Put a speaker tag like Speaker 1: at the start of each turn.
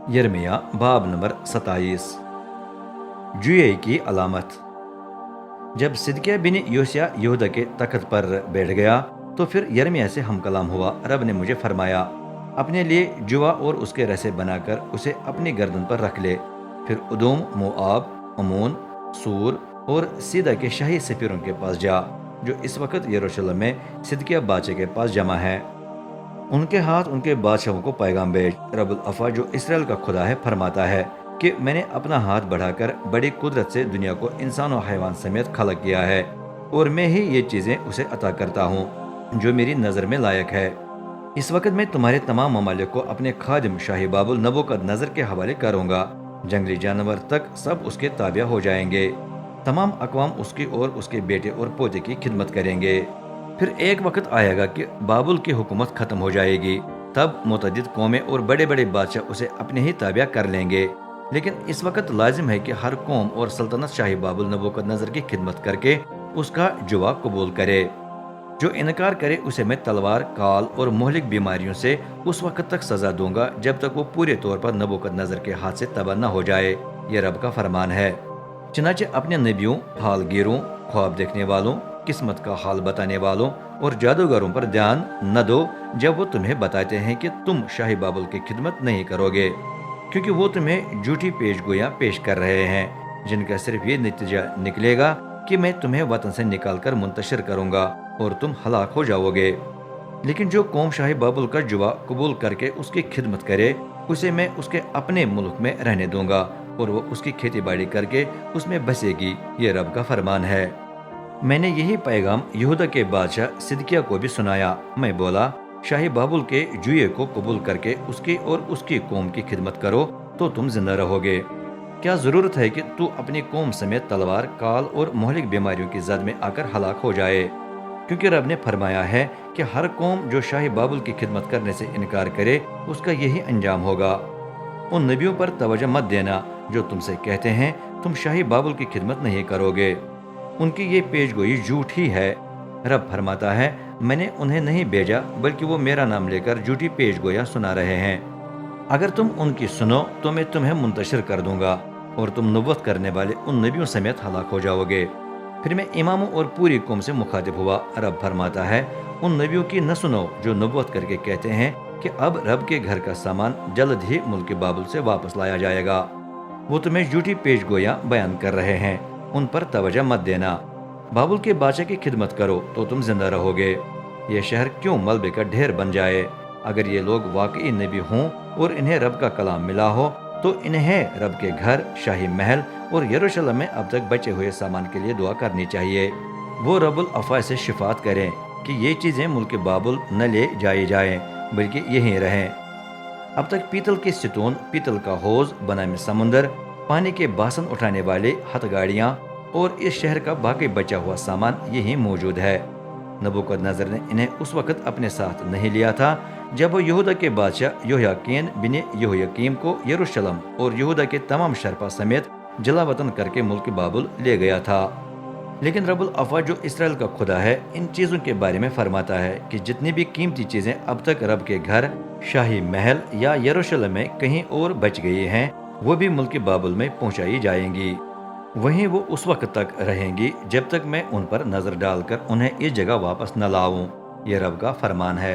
Speaker 1: यिर्मयाह बाब नंबर 27। जुए की अलामत। जब सिदकिय्याह बिन योशिय्याह यहूदा के तख्त पर बैठ गया तो फिर यिर्मयाह से हम कलाम हुआ। रब ने मुझे फरमाया, अपने लिए जुआ और उसके रसे बनाकर उसे अपनी गर्दन पर रख ले। फिर उदोम, मोआब, अमोन, सूर और सीदा के शाही सफीरों के पास जा, जो इस वक्त यरूशलेम में सिदकिय्याह बादशाह के पास जमा है। उनके हाथ उनके बादशाहों को पैगाम भेज। रब्बुल अफ़ा जो इसराइल का खुदा है फरमाता है कि मैंने अपना हाथ बढ़ाकर बड़ी कुदरत से दुनिया को इंसान और हैवान समेत खलक किया है, और मैं ही ये चीज़ें उसे अता करता हूँ जो मेरी नज़र में लायक है। इस वक्त मैं तुम्हारे तमाम ममालिक को अपने खादिम शाही बाबुल नबूकदनेस्सर के हवाले करूँगा। जंगली जानवर तक सब उसके ताबिया हो जाएंगे। तमाम अक़वाम उसकी और उसके बेटे और पोते की खिदमत करेंगे। फिर एक वक्त आएगा कि बाबुल की हुकूमत खत्म हो जाएगी। तब मुतअद्दिद कौमें और बड़े बड़े बादशाह उसे अपने ही ताबिया कर लेंगे। लेकिन इस वक्त लाजिम है कि हर कौम और सल्तनत शाही बाबुल नबूकदनेस्सर की खिदमत करके उसका जुआ कबूल करे। जो इनकार करे उसे मैं तलवार, काल और मोहलिक बीमारियों से उस वक्त तक सजा दूंगा जब तक वो पूरे तौर पर नबूकदनेस्सर के हाथ से तबाह न हो जाए। ये रब का फरमान है। चनाचे अपने नबियों, हालगीरों, ख्वाब देखने वालों, किस्मत का हाल बताने वालों और जादूगरों पर ध्यान न दो जब वो तुम्हें बताते हैं कि तुम शाही बाबुल की खिदमत नहीं करोगे, क्योंकि वो तुम्हें झूठी पेशगोइयां पेश कर रहे हैं, जिनका सिर्फ ये नतीजा निकलेगा कि मैं तुम्हें वतन से निकालकर मुंतशिर करूंगा और तुम हलाक हो जाओगे। लेकिन जो कौम शाही बाबुल का जुआ कबूल करके उसकी खिदमत करे, उसे मैं उसके अपने मुल्क में रहने दूंगा और वो उसकी खेती बाड़ी करके उसमें बसेगी। ये रब का फरमान है। मैंने यही पैगाम यहूदा के बादशाह सिदकिय्याह को भी सुनाया। मैं बोला, शाही बाबुल के जुए को कबूल करके उसकी और उसकी कौम की खिदमत करो तो तुम जिंदा रहोगे। क्या जरूरत है कि तू अपनी कौम समेत तलवार, काल और मोहलिक बीमारियों की जद में आकर हलाक हो जाए? क्योंकि रब ने फरमाया है कि हर कौम जो शाही बाबुल की खिदमत करने से इनकार करे उसका यही अंजाम होगा। उन नबियों पर तवज्जो मत देना जो तुमसे कहते हैं तुम शाही बाबुल की खिदमत नहीं करोगे। उनकी ये पेशगोई झूठी है। रब फरमाता है, मैंने उन्हें नहीं भेजा बल्कि वो मेरा नाम लेकर झूठी पेशगोइयां सुना रहे हैं। अगर तुम उनकी सुनो तो मैं तुम्हें मुंतशिर कर दूंगा और तुम नबूवत करने वाले उन नबियों समेत हलाक हो जाओगे। फिर मैं इमामों और पूरी कौम से मुखातिब हुआ। रब फरमाता है, उन नबियों की न सुनो जो नबूवत करके कहते हैं कि अब रब के घर का सामान जल्द ही मुल्क बाबुल से वापस लाया जाएगा। वो तुम्हें झूठी पेशगोइयां बयान कर रहे हैं, उन पर तवज्जो मत देना। बाबुल के बादशाह की खिदमत करो तो तुम जिंदा रहोगे। ये शहर क्यों मलबे का ढेर बन जाए? अगर ये लोग वाकई नबी हों और इन्हें रब का कलाम मिला हो तो इन्हें रब के घर, शाही महल और यरूशलेम में अब तक बचे हुए सामान के लिए दुआ करनी चाहिए। वो रब्बुल अफ़ा से शिफात करें कि ये चीज़ें मुल्क बाबुल न ले जाई जाएं बल्कि यहीं रहें। अब तक पीतल के सितून, पीतल का हौज, बना में समुंदर, पानी के बासन उठाने वाले हथगाड़ियाँ और इस शहर का बाकी बचा हुआ सामान यहीं मौजूद है। नबूकदनेस्सर ने इन्हें उस वक्त अपने साथ नहीं लिया था जब वो यहूदा के बादशाह योयाकीन बिन यहोयाकीम को यरूशलेम और यहूदा के तमाम शरफा समेत जलावतन करके मुल्क बाबुल ले गया था। लेकिन रब्बुल अफ़ा जो इसराइल का खुदा है इन चीज़ों के बारे में फरमाता है कि जितनी भी कीमती चीज़ें अब तक रब के घर, शाही महल या यरूशलेम में कहीं और बच गई हैं, वो भी मुल्क बाबुल में पहुंचाई जाएंगी। वहीं वो उस वक्त तक रहेंगी जब तक मैं उन पर नजर डालकर उन्हें इस जगह वापस न लाऊं। ये रब का फरमान है।